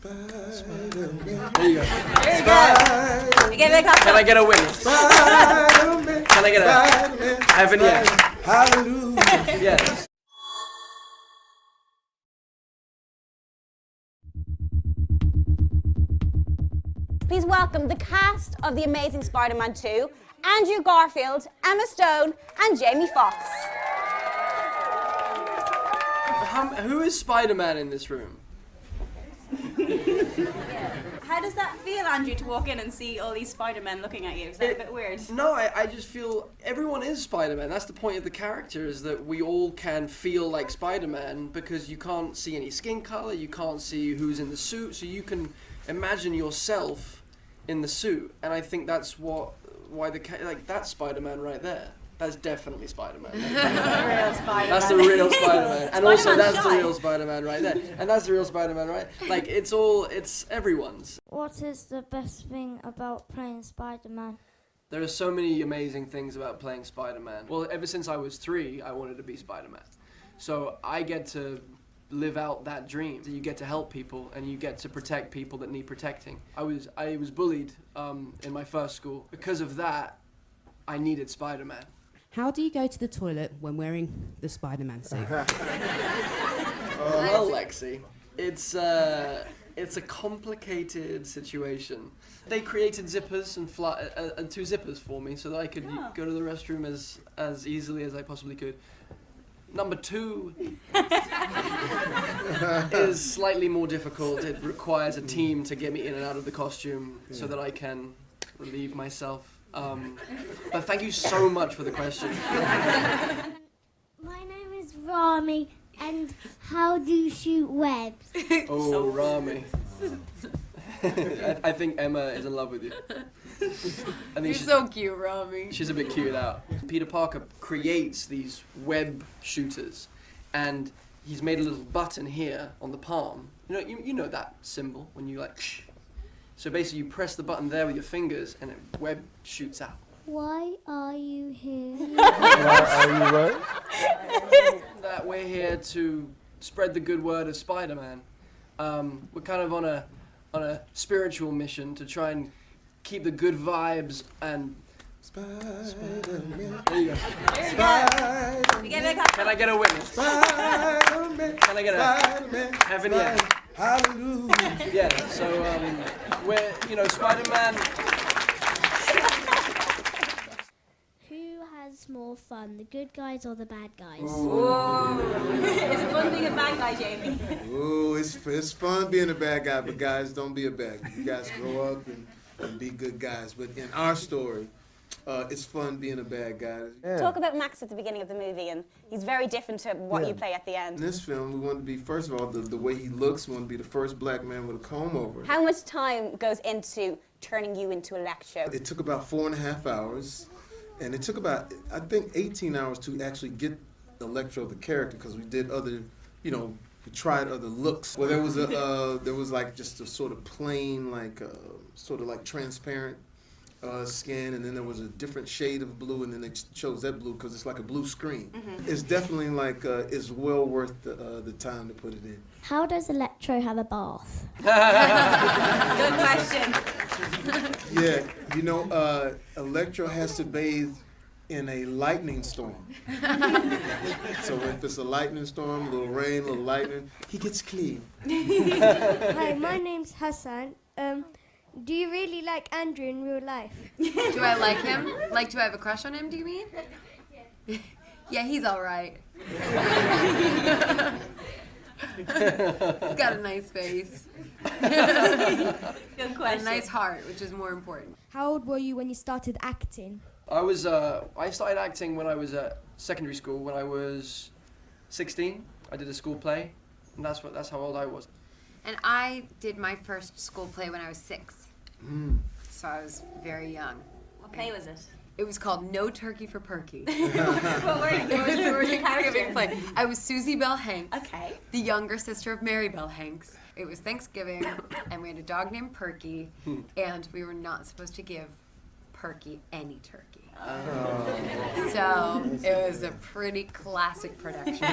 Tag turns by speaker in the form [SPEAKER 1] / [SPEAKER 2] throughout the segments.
[SPEAKER 1] Spider-Man.
[SPEAKER 2] There you go.
[SPEAKER 3] Very good. You gave it a
[SPEAKER 2] Can I get a witness?
[SPEAKER 1] Spider-Man.
[SPEAKER 2] Can I get a... I have an yes.
[SPEAKER 1] Hallelujah.
[SPEAKER 2] Yes.
[SPEAKER 3] Please welcome the cast of The Amazing Spider-Man 2, Andrew Garfield, Emma Stone, and Jamie Foxx.
[SPEAKER 2] Who is Spider-Man in this room?
[SPEAKER 4] How does that feel, Andrew, to walk in and see all these Spider-Men looking at you? Is that a bit weird?
[SPEAKER 2] No, I just feel everyone is Spider-Man. That's the point of the character, is that we all can feel like Spider-Man because you can't see any skin color, you can't see who's in the suit, so you can imagine yourself in the suit. And I think that's that's Spider-Man right there. That's definitely Spider-Man. That's the real Spider-Man. And also that's the real Spider-Man right there. And that's the real Spider-Man right. Like it's everyone's.
[SPEAKER 5] What is the best thing about playing Spider-Man?
[SPEAKER 2] There are so many amazing things about playing Spider-Man. Well, ever since I was 3, I wanted to be Spider-Man. So I get to live out that dream. You get to help people and you get to protect people that need protecting. I was bullied in my first school. Because of that, I needed Spider-Man.
[SPEAKER 6] How do you go to the toilet when wearing the Spider-Man suit?
[SPEAKER 2] Well, Lexi, it's a complicated situation. They created zippers and 2 zippers for me so that I could go to the restroom as easily as I possibly could. Number 2 is slightly more difficult. It requires a team to get me in and out of the costume so that I can relieve myself. But thank you so much for the question.
[SPEAKER 5] My name is Rami, and how do you shoot webs?
[SPEAKER 2] Oh, Rami. I think Emma is in love with you. I think
[SPEAKER 7] You're so cute, Rami.
[SPEAKER 2] She's a bit cued out. Peter Parker creates these web shooters, and he's made a little button here on the palm. You know that symbol when you like. So basically, you press the button there with your fingers, and a web shoots out.
[SPEAKER 5] Why are you here?
[SPEAKER 1] Why are you what?
[SPEAKER 2] That we're here to spread the good word of Spider-Man. We're kind of on a spiritual mission to try and keep the good vibes and.
[SPEAKER 1] Spider-Man.
[SPEAKER 2] There you go.
[SPEAKER 3] You gave it a
[SPEAKER 2] Can I get a witness?
[SPEAKER 1] Spider-Man.
[SPEAKER 2] Can I get a
[SPEAKER 1] Spider-Man.
[SPEAKER 2] heaven yes?
[SPEAKER 1] Hallelujah.
[SPEAKER 2] Yeah. So we're Spider-Man.
[SPEAKER 5] Who has more fun, the good guys or the bad guys?
[SPEAKER 4] It's a fun being a bad guy, Jamie.
[SPEAKER 1] Ooh, it's fun being a bad guy, but guys, don't be a bad guy. You guys grow up and be good guys. But in our story, it's fun being a bad guy. Yeah.
[SPEAKER 3] Talk about Max at the beginning of the movie, and he's very different to what you play at the end.
[SPEAKER 1] In this film, we want to be, first of all, the way he looks, we want to be the first black man with a comb over.
[SPEAKER 3] How much time goes into turning you into Electro?
[SPEAKER 1] It took about 4.5 hours, and it took about, I think, 18 hours to actually get Electro the character, because we did other, we tried other looks. Well, there was like just a sort of plain, like sort of like transparent skin, and then there was a different shade of blue, and then they chose that blue because it's like a blue screen. It's definitely like it's well worth the time to put it in.
[SPEAKER 5] How does Electro have a bath?
[SPEAKER 4] Good question.
[SPEAKER 1] Yeah, Electro has to bathe in a lightning storm. So if it's a lightning storm, a little rain, a little lightning, he gets clean.
[SPEAKER 5] Hi, my name's Hassan. Do you really like Andrew in real life?
[SPEAKER 7] Do I like him? Like, do I have a crush on him, do you mean? Yeah, he's all right. He's got a nice face.
[SPEAKER 4] Good question.
[SPEAKER 7] And a nice heart, which is more important.
[SPEAKER 5] How old were you when you started acting?
[SPEAKER 2] I started acting when I was at secondary school. When I was 16, I did a school play, and that's how old I was.
[SPEAKER 7] And I did my first school play when I was 6. So I was very young.
[SPEAKER 4] What play was it?
[SPEAKER 7] It was called No Turkey for Perky.
[SPEAKER 4] What were your character?
[SPEAKER 7] Play. I was Susie Bell Hanks,
[SPEAKER 4] Okay.
[SPEAKER 7] the younger sister of Mary Bell Hanks. It was Thanksgiving, and we had a dog named Perky, and we were not supposed to give Perky any turkey. So it was a pretty classic production.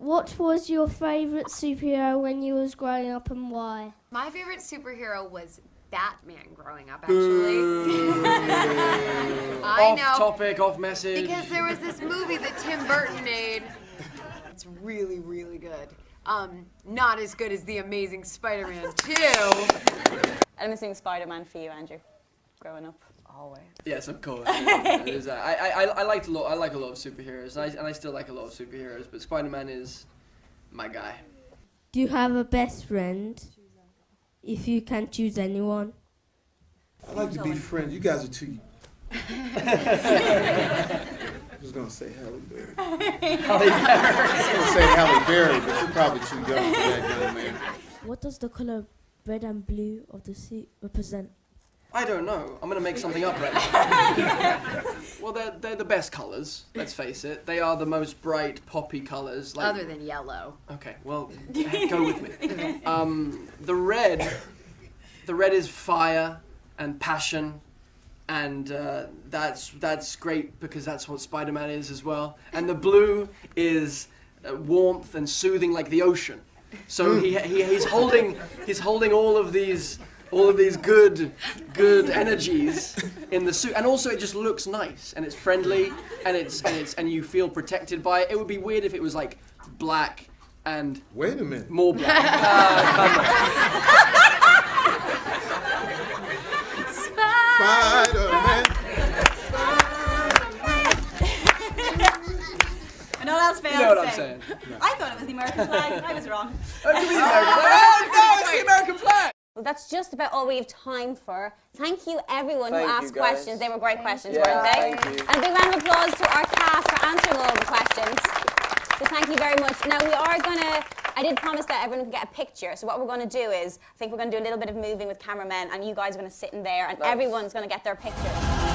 [SPEAKER 5] what was your favourite superhero when you was growing up and why?
[SPEAKER 7] My favorite superhero was Batman growing up, actually. I
[SPEAKER 2] Off
[SPEAKER 7] know.
[SPEAKER 2] topic, off message.
[SPEAKER 7] Because there was this movie that Tim Burton made. It's really, really good. Not as good as The Amazing Spider-Man 2.
[SPEAKER 3] I'm assuming Spider-Man for you, Andrew, growing up. Always.
[SPEAKER 2] Yes, of course. It is, I like a lot of superheroes, and I still like a lot of superheroes, but Spider-Man is my guy.
[SPEAKER 5] Do you have a best friend? If you can choose anyone.
[SPEAKER 1] I like to be friends. You guys are too. I was gonna say Halle Berry. I was gonna say Halle Berry, but you're probably too young for that, young man.
[SPEAKER 5] What does the colour red and blue of the suit represent?
[SPEAKER 2] I don't know. I'm gonna make something up right now. Well, they're the best colours. Let's face it. They are the most bright, poppy colours. Like,
[SPEAKER 7] Other than yellow.
[SPEAKER 2] okay, well, go with me. The red is fire and passion, and that's great because that's what Spider-Man is as well. And the blue is warmth and soothing, like the ocean. So he's holding all of these good energies in the suit, and also it just looks nice and it's friendly and you feel protected by it. It would be weird if it was like black and
[SPEAKER 1] Wait a minute.
[SPEAKER 2] more black.
[SPEAKER 1] Spider-Man.
[SPEAKER 4] When all else fails,
[SPEAKER 2] You know what I'm
[SPEAKER 4] say,
[SPEAKER 2] saying?
[SPEAKER 4] I thought it was the American flag. I was wrong.
[SPEAKER 2] Oh, no, it's the American flag!
[SPEAKER 3] Well, that's just about all we have time for. Thank you, everyone
[SPEAKER 2] Thank
[SPEAKER 3] who
[SPEAKER 2] you,
[SPEAKER 3] asked
[SPEAKER 2] guys.
[SPEAKER 3] questions. They were great questions,
[SPEAKER 2] Yeah,
[SPEAKER 3] weren't they?
[SPEAKER 2] thank you.
[SPEAKER 3] And a big round of applause to our cast for answering all the questions. So thank you very much. Now, I did promise that everyone could get a picture. So what we're going to do is, I think we're going to do a little bit of moving with cameramen, and you guys are going to sit in there, and everyone's going to get their picture.